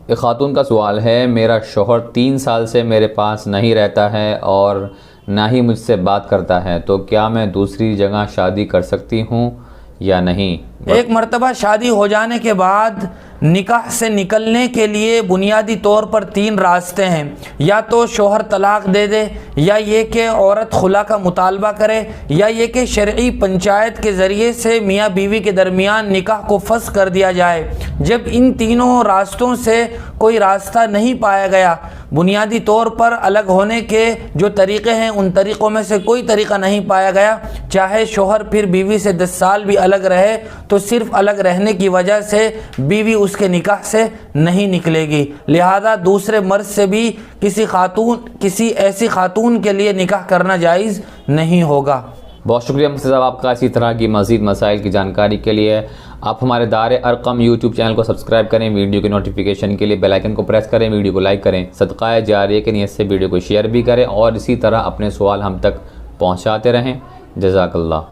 एक खातून का सवाल है, मेरा शौहर 3 साल से मेरे पास नहीं रहता है और ना ही मुझसे बात करता है, तो क्या मैं दूसरी जगह शादी कर सकती हूँ या नहीं? एक मर्तबा शादी हो जाने के बाद निकाह से निकलने के लिए बुनियादी तौर पर 3 रास्ते हैं। या तो शौहर तलाक दे दे, या ये कि औरत खुला का मुतालबा करे, या ये कि शरई पंचायत के ज़रिए से मियाँ बीवी के दरमियान निकाह को फस कर दिया जाए। जब इन तीनों रास्तों से कोई रास्ता नहीं पाया गया, बुनियादी तौर पर अलग होने के जो तरीक़े हैं उन तरीक़ों में से कोई तरीक़ा नहीं पाया गया, चाहे शौहर फिर बीवी से 10 साल भी अलग रहे तो सिर्फ़ अलग रहने की वजह से बीवी उसके निकाह से नहीं निकलेगी। लिहाजा दूसरे मर्द से भी किसी ऐसी खातून के लिए निकाह करना जायज़ नहीं होगा। बहुत शुक्रिया मुफ्ती साहब आपका। इसी तरह की मज़ीद मसाइल की जानकारी के लिए आप हमारे दारे अरकम यूट्यूब चैनल को सब्सक्राइब करें, वीडियो की नोटिफिकेशन के लिए बेल आइकन को प्रेस करें, वीडियो को लाइक करें, सदक़ाए जारिया की नीयत से वीडियो को शेयर भी करें और इसी तरह अपने सवाल हम तक पहुँचाते रहें। जज़ाकल्लाह।